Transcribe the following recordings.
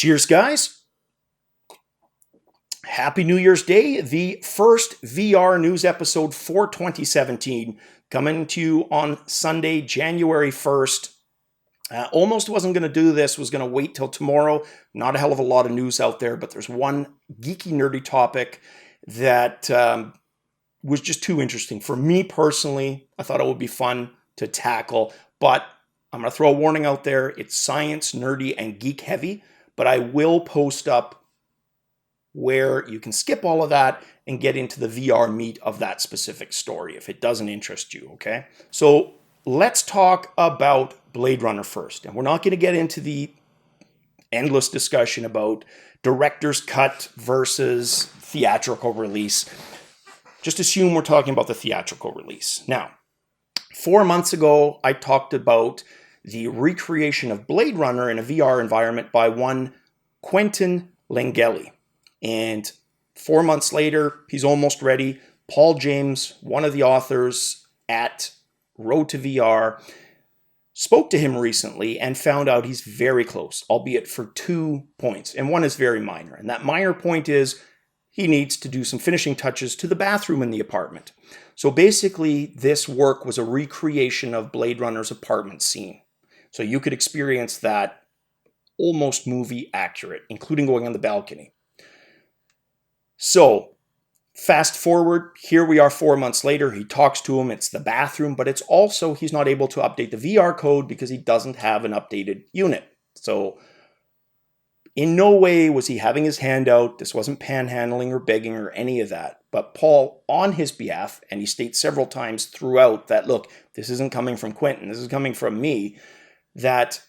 Cheers, guys. Happy New Year's Day, the first VR news episode for 2017, coming to you on Sunday, January 1st. Almost wasn't going to do this, was going to wait till tomorrow. Not a hell of a lot of news out there, but there's one geeky, nerdy topic that was just too interesting. For me personally, I thought it would be fun to tackle, but I'm going to throw a warning out there. It's science, nerdy, and geek heavy, but I will post up where you can skip all of that and get into the VR meat of that specific story if it doesn't interest you, okay? So let's talk about Blade Runner first. And we're not going to get into the endless discussion about director's cut versus theatrical release. Just assume we're talking about the theatrical release. Now, 4 months ago, I talked about the recreation of Blade Runner in a VR environment by one Quentin Langeli. And 4 months later, he's almost ready. Paul James, one of the authors at Road to VR, spoke to him recently and found out he's very close, albeit for 2 points. And one is very minor. And that minor point is he needs to do some finishing touches to the bathroom in the apartment. So basically, this work was a recreation of Blade Runner's apartment scene. So you could experience that almost movie accurate, including going on the balcony. So fast forward, here we are 4 months later. He talks to him. It's the bathroom, but it's also he's not able to update the VR code because he doesn't have an updated unit. So in no way was he having his hand out. This wasn't panhandling or begging or any of that. But Paul, on his behalf, and he states several times throughout that, look, this isn't coming from Quentin. This is coming from me. That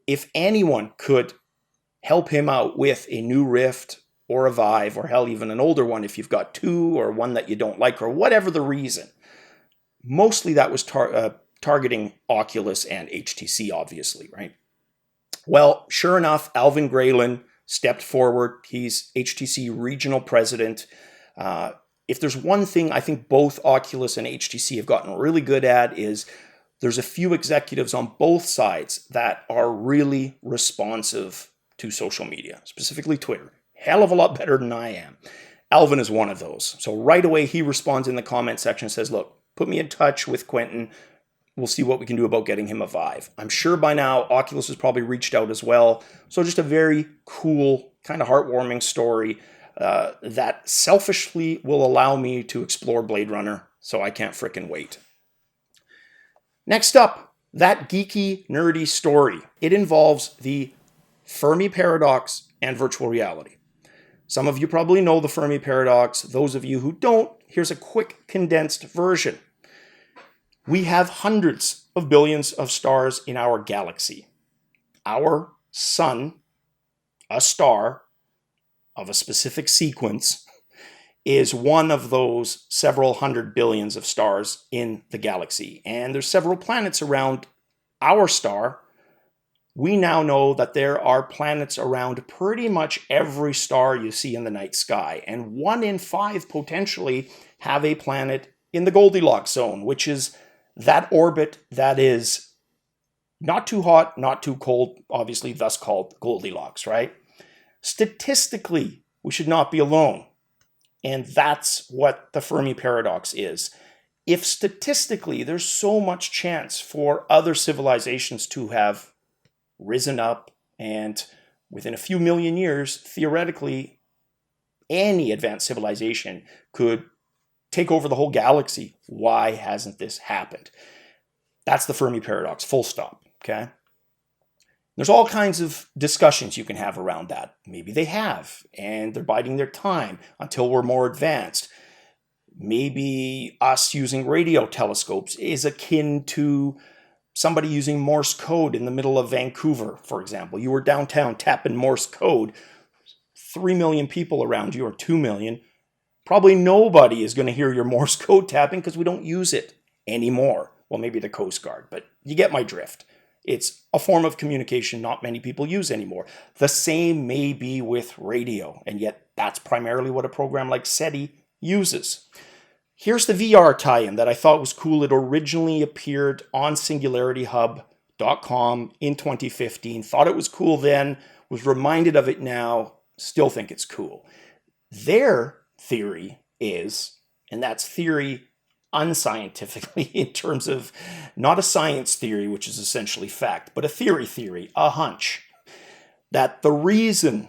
if anyone could help him out with a new Rift or a Vive, or hell, even an older one if you've got two or one that you don't like, or whatever the reason. Mostly that was targeting Oculus and HTC, obviously, right? Well, sure enough, Alvin Graylin stepped forward. He's HTC regional president. If there's one thing I think both Oculus and HTC have gotten really good at is there's a few executives on both sides that are really responsive to social media, specifically Twitter. Hell of a lot better than I am. Alvin is one of those. So right away, he responds in the comment section and says, look, put me in touch with Quentin. We'll see what we can do about getting him a Vive. I'm sure by now, Oculus has probably reached out as well. So just a very cool, kind of heartwarming story that selfishly will allow me to explore Blade Runner. So I can't frickin' wait. Next up, that geeky, nerdy story. It involves the Fermi Paradox and virtual reality. Some of you probably know the Fermi Paradox. Those of you who don't, here's a quick condensed version. We have hundreds of billions of stars in our galaxy. Our sun, a star of a specific sequence, is one of those several hundred billions of stars in the galaxy. And there's several planets around our star. We now know that there are planets around pretty much every star you see in the night sky. And 1 in 5 potentially have a planet in the Goldilocks zone, which is that orbit that is not too hot, not too cold, obviously thus called Goldilocks, right? Statistically, we should not be alone. And that's what the Fermi Paradox is. If statistically there's so much chance for other civilizations to have risen up, and within a few million years, theoretically, any advanced civilization could take over the whole galaxy. Why hasn't this happened? That's the Fermi Paradox, full stop, okay? There's all kinds of discussions you can have around that. Maybe they have, and they're biding their time until we're more advanced. Maybe us using radio telescopes is akin to somebody using Morse code in the middle of Vancouver, for example. You were downtown tapping Morse code. 3 million people around you, or 2 million. Probably nobody is going to hear your Morse code tapping because we don't use it anymore. Well, maybe the Coast Guard, but you get my drift. It's a form of communication not many people use anymore. The same may be with radio, and yet that's primarily what a program like SETI uses. Here's the VR tie-in that I thought was cool. It originally appeared on SingularityHub.com in 2015. Thought it was cool then. was reminded of it now, still think it's cool. Their theory is, and that's theory unscientifically in terms of not a science theory, which is essentially fact, but a theory, a hunch, that the reason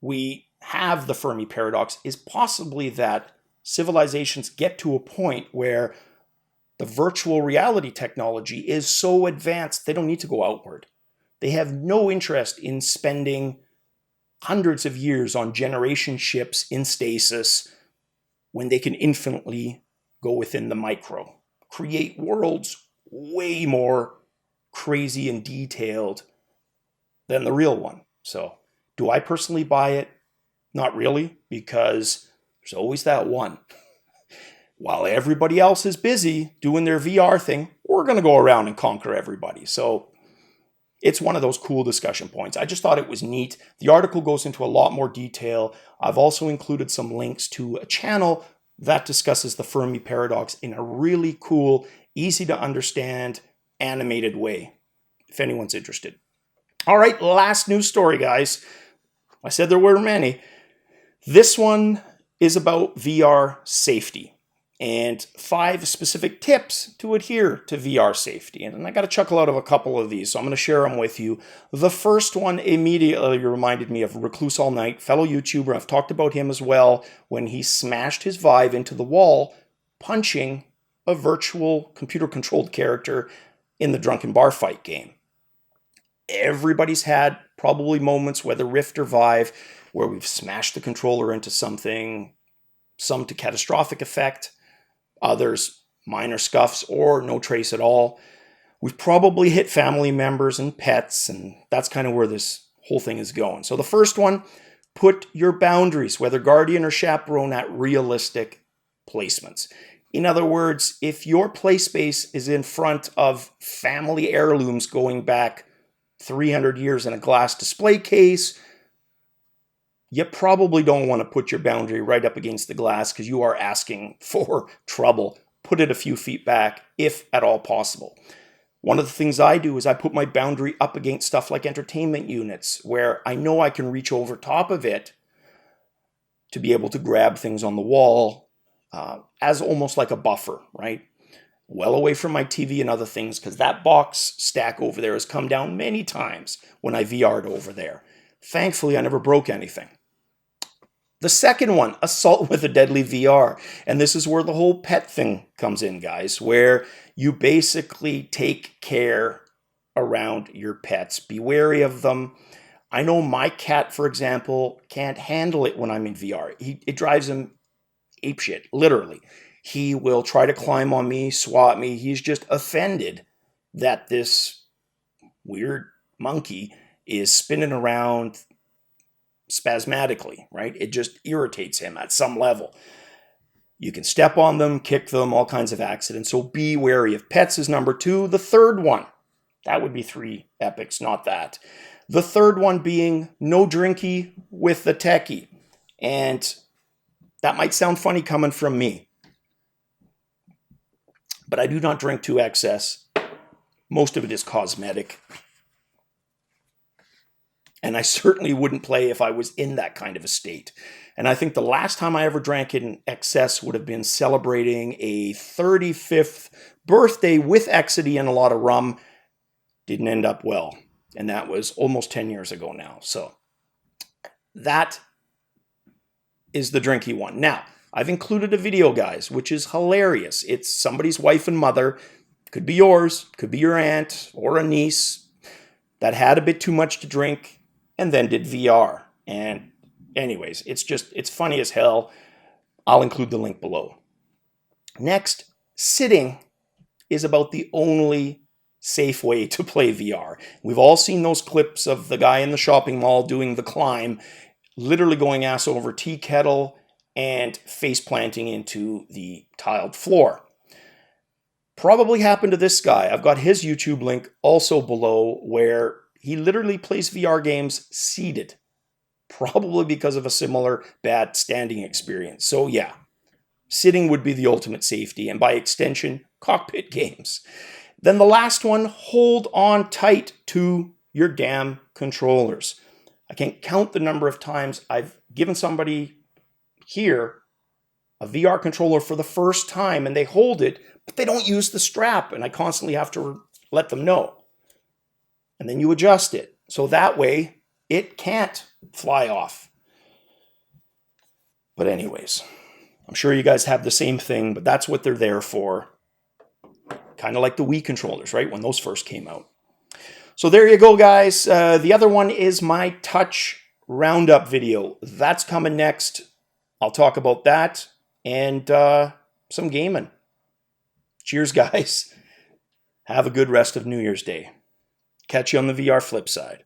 we have the Fermi Paradox is possibly that civilizations get to a point where the virtual reality technology is so advanced they don't need to go outward. They have no interest in spending hundreds of years on generation ships in stasis when they can infinitely go within the micro, create worlds way more crazy and detailed than the real one. So, do I personally buy it? Not really, because there's always that one. While everybody else is busy doing their VR thing, we're going to go around and conquer everybody. So it's one of those cool discussion points. I just thought it was neat. The article goes into a lot more detail. I've also included some links to a channel that discusses the Fermi Paradox in a really cool, easy to understand, animated way, if anyone's interested. All right, last news story, guys. I said there were many. This one is about VR safety and 5 specific tips to adhere to VR safety. And I got a chuckle out of a couple of these, so I'm going to share them with you. The first one immediately reminded me of Recluse All Night, fellow YouTuber. I've talked about him as well when he smashed his Vive into the wall, punching a virtual computer-controlled character in the Drunken Bar Fight game. Everybody's had probably moments, whether Rift or Vive, where we've smashed the controller into something, some to catastrophic effect, others minor scuffs or no trace at all. We've probably hit family members and pets, and that's kind of where this whole thing is going. So the first one, put your boundaries, whether guardian or chaperone, at realistic placements. In other words, if your play space is in front of family heirlooms going back 300 years in a glass display case, you probably don't want to put your boundary right up against the glass because you are asking for trouble. Put it a few feet back, if at all possible. One of the things I do is I put my boundary up against stuff like entertainment units, where I know I can reach over top of it to be able to grab things on the wall as almost like a buffer, right? Well away from my TV and other things, because that box stack over there has come down many times when I VR'd over there. Thankfully, I never broke anything. The second one, assault with a deadly VR. And this is where the whole pet thing comes in, guys, where you basically take care around your pets. Be wary of them. I know my cat, for example, can't handle it when I'm in VR. It drives him apeshit, literally. He will try to climb on me, swat me. He's just offended that this weird monkey is spinning around spasmodically, right? It just irritates him at some level. You can step on them, kick them, all kinds of accidents. So be wary of pets is number 2. The third one, that would be 3 epics, not that. The third one being no drinky with the techie. And that might sound funny coming from me, but I do not drink to excess. Most of it is cosmetic. And I certainly wouldn't play if I was in that kind of a state. And I think the last time I ever drank in excess would have been celebrating a 35th birthday with Exidy and a lot of rum. Didn't end up well. And that was almost 10 years ago now. So that is the drinky one. Now, I've included a video, guys, which is hilarious. It's somebody's wife and mother. Could be yours, could be your aunt or a niece that had a bit too much to drink and then did VR. And anyways, it's funny as hell. I'll include the link below. Next, sitting is about the only safe way to play VR. We've all seen those clips of the guy in the shopping mall doing the climb, literally going ass over tea kettle and face planting into the tiled floor. Probably happened to this guy. I've got his YouTube link also below, where he literally plays VR games seated, probably because of a similar bad standing experience. So yeah, sitting would be the ultimate safety, and by extension, cockpit games. Then the last one, hold on tight to your damn controllers. I can't count the number of times I've given somebody here a VR controller for the first time and they hold it, but they don't use the strap, and I constantly have to let them know. And then you adjust it. So that way it can't fly off. But anyways, I'm sure you guys have the same thing, but that's what they're there for. Kind of like the Wii controllers, right? When those first came out. So there you go, guys. The other one is my touch roundup video. That's coming next. I'll talk about that and some gaming. Cheers, guys. Have a good rest of New Year's Day. Catch you on the VR flip side.